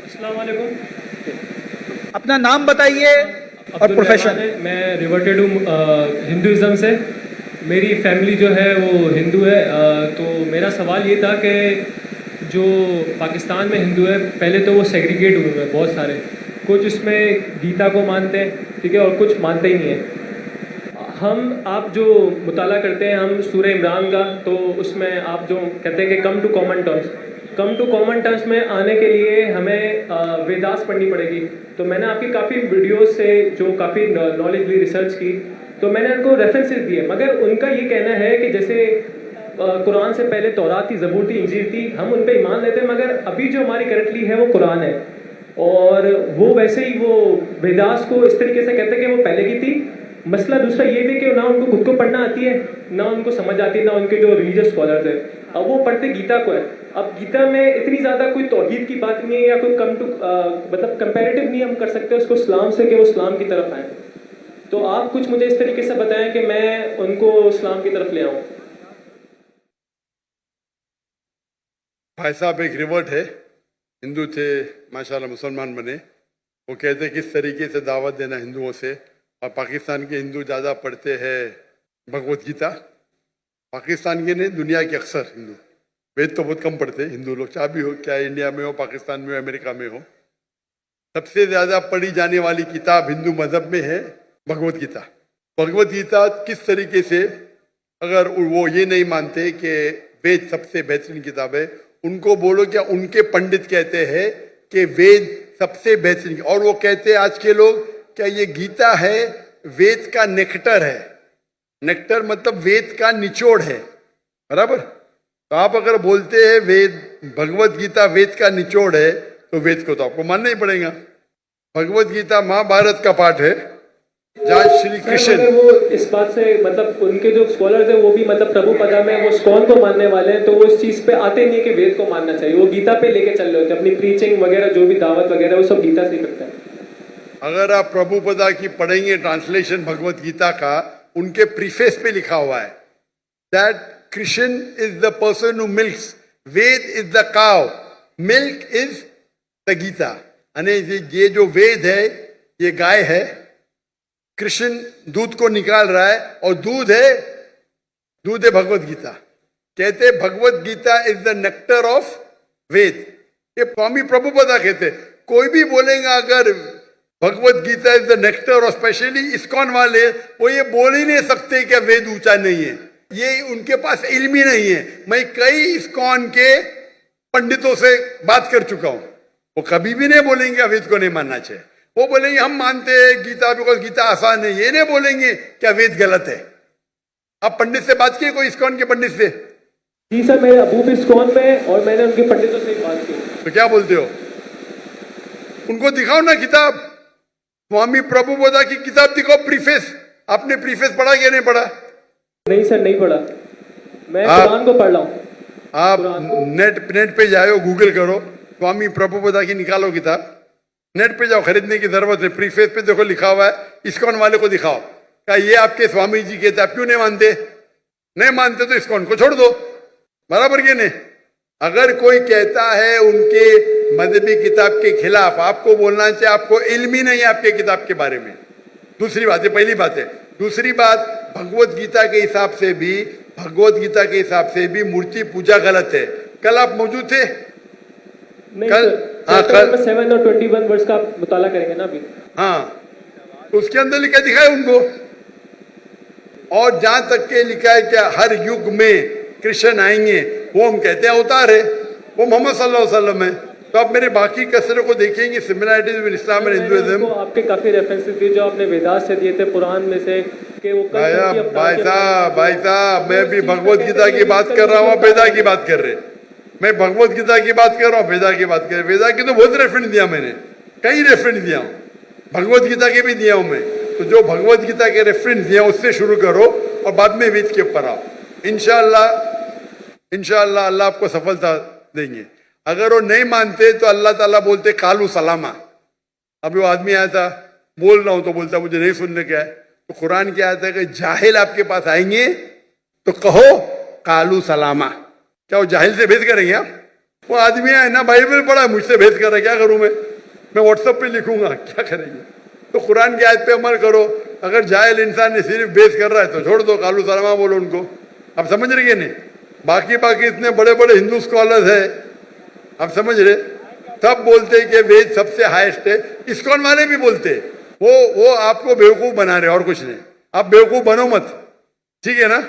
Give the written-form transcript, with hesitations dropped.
अस्सलाम वालेकुम। अपना नाम बताइए और अब्दुल प्रोफेशन। रहमान है, मैं रिवर्टेड हूँ हिंदुज़म से। मेरी फैमिली जो है वो हिंदू है। तो मेरा सवाल ये था कि जो पाकिस्तान में हिंदू है, पहले तो वो सेग्रीगेट हुए हैं बहुत सारे। कुछ इसमें गीता को मानते हैं, ठीक है, और कुछ मानते ही नहीं हैं। आप जो मुताला करते हैं हम सूरह इमरान का, तो उसमें आप जो कहते हैं कि कम टू कॉमन टर्म्स में आने के लिए हमें वेदास पढ़नी पड़ेगी। तो मैंने आपकी काफ़ी वीडियोस से जो काफ़ी नॉलेज ली, रिसर्च की, तो मैंने उनको रेफरेंसेस दिए, मगर उनका ये कहना है कि जैसे कुरान से पहले तौरात थी, ज़बूर थी, इंजील थी, हम उन पर ईमान लेते हैं, मगर अभी जो हमारी करंटली है वो कुरान है। और वो वैसे ही वो वेदास को इस तरीके से कहते हैं कि वो पहले की थी। मसला दूसरा ये भी कि ना उनको खुद को पढ़ना आती है, ना उनको समझ आती है, ना उनके जो रिलीजियस स्कॉलर्स है। अब वो पढ़ते गीता को है। अब गीता में इतनी ज़्यादा कोई तौहीद की बात नहीं है, या कोई मतलब कंपैरेटिव नहीं हम कर सकते उसको इस्लाम से कि वो इस्लाम की तरफ आए। तो आप कुछ मुझे इस तरीके से बताएं कि मैं उनको इस्लाम की तरफ ले आऊँ। भाई साहब एक रिवर्ट है, हिंदू थे, माशाल्लाह मुसलमान बने। वो कहते किस तरीके से दावत देना हिंदुओं से। और पाकिस्तान के हिंदू ज़्यादा पढ़ते हैं भगवत गीता। पाकिस्तान के नहीं, दुनिया के अक्सर हिंदू वेद तो बहुत कम पढ़ते हैं हिंदू लोग, चाहे भी हो, क्या इंडिया में हो, पाकिस्तान में हो, अमेरिका में हो। सबसे ज़्यादा पढ़ी जाने वाली किताब हिंदू मजहब में है भगवत गीता। भगवत गीता किस तरीके से, अगर वो ये नहीं मानते कि वेद सबसे बेहतरीन किताब है, उनको बोलो क्या उनके पंडित कहते हैं कि वेद सबसे बेहतरीन, और वो कहते हैं आज के लोग क्या ये गीता है वेद का नेक्टर है। नेक्टर मतलब वेद का निचोड़ है, बराबर। तो आप अगर बोलते हैं वेद, भगवत गीता वेद का निचोड़ है, तो वेद को तो आपको मानना ही पड़ेगा। भगवत गीता महाभारत का पाठ है, जहाँ श्री कृष्ण, वो इस बात से मतलब उनके जो स्कॉलर्स हैं वो भी मतलब प्रभुपदा में वो स्कॉन को मानने वाले हैं, तो वो इस चीज पे आते नहीं कि वेद को मानना चाहिए। वो गीता पे लेके चल रहे होते हैं, अपनी प्रीचिंग वगैरह जो भी दावत वगैरह वो सब गीता से ही करते हैं। अगर आप प्रभुपदा की पढ़ेंगे ट्रांसलेशन भगवत गीता का, उनके प्रीफेस पे लिखा हुआ है that Krishna is the person who milks, Ved is the cow, milk is the Gita. यानी ये जो वेद है ये गाय है, कृष्ण दूध को निकाल रहा है, और दूध है भगवत गीता। कहते Bhagavad Gita is the nectar of Veda. ये स्वामी प्रभुपदा कहते। कोई भी बोलेगा अगर Bhagavad Gita is the nectar, और स्पेशली इस्कॉन वाले, वो ये बोल ही नहीं सकते कि वेद ऊंचा नहीं है। ये उनके पास इल्म ही नहीं है। मैं कई इस्कॉन के पंडितों से बात कर चुका हूं, वो कभी भी नहीं बोलेंगे वेद को नहीं मानना चाहिए। वो बोलेंगे हम मानते हैं गीता, बिकॉज गीता आसान है। ये नहीं बोलेंगे क्या वेद गलत है। आप पंडित से बात किए, कोई इस्कॉन के पंडित से? जी सर, मैं अबू भी इस्कॉन में, और मैंने उनके पंडितों से बात की। तो क्या बोलते हो? उनको दिखाओ ना किताब, स्वामी प्रभुपदा की किताब दिखाओ, प्रीफेस। आपने प्रीफेस पढ़ा क्या नहीं पढ़ा? नहीं सर, नहीं पढ़ा। मैं कुरान को पढ़ रहा हूँ। आप नेट पे जाओ, गूगल करो, स्वामी प्रभुपदा की निकालो किताब, नेट पे जाओ, खरीदने की जरूरत है। प्रीफेस पे देखो लिखा हुआ है, इस्कॉन वाले को दिखाओ, क्या ये आपके स्वामी जी कहते, आप क्यों नहीं मानते? नहीं मानते तो इस्कॉन को छोड़ दो, बराबर के नहीं। अगर कोई कहता है उनके मजहबी किताब के खिलाफ, आपको बोलना चाहिए आपको इल्म ही नहीं है आपके किताब के बारे में। दूसरी बात है, पहली बात है। दूसरी बात, भगवत गीता के हिसाब से भी मूर्ति पूजा गलत है। कल आप मौजूद थे? कल 7 और 21 वर्ष का आप मुताला करेंगे ना अभी? हाँ, तो उसके अंदर लिखा दिखाए उनको। और जहां तक के लिखा है क्या हर युग में कृष्ण आएंगे, वो हम कहते हैं अवतार है, वो मोहम्मद सल्लल्लाहु अलैहि वसल्लम है। तो आप मेरे बाकी कसरों को देखेंगे, similarities with Islam and Hinduism. आपके काफी रेफरेंसेस दिए जो आपने वेदास से दिए थे, पुराण में से, कि वो भाई साहब मैं भी भगवत गीता की बात कर रहा हूँ, वेदा की बात कर रहे। मैं भगवत गीता की बात कर रहा हूँ, वेदा की बात कर रहे। वेदा की तो बहुत रेफरेंस दिया मैंने, कई रेफरेंस दिया हूँ, भगवत गीता के भी दिया हूँ मैं। तो जो भगवत गीता के रेफरेंस दिया उससे शुरू करो और बाद में वेद के ऊपर आओ। इंशाअल्लाह अल्लाह आपको सफलता देंगे। अगर वो नहीं मानते तो अल्लाह ताला बोलते कालू सलामा। अभी वो आदमी आया था, बोल रहा हूं तो बोलता मुझे नहीं सुनने क्या है। तो कुरान क्या आता है कि जाहिल आपके पास आएंगे तो कहो कालू सलामा। क्या वो जाहिल से भेद करेंगे आप? वो आदमी है ना, बाइबल पढ़ा, मुझसे भेद कर रहा है, क्या करूं मैं व्हाट्सएप पे लिखूंगा, क्या करेंगे? तो कुरान की आयत पे अमल करो। अगर जाहिल इंसान ने सिर्फ बेस कर रहा है तो छोड़ दो, कालू सलामा बोलो उनको। आप समझ रहे हैं नहीं? बाकी इतने बड़े बड़े हिंदू स्कॉलर्स है, आप समझ रहे, सब बोलते कि वेद सबसे हाईएस्ट है। इस्कॉन वाले भी बोलते, वो आपको बेवकूफ बना रहे और कुछ नहीं। आप बेवकूफ बनो मत, ठीक है ना?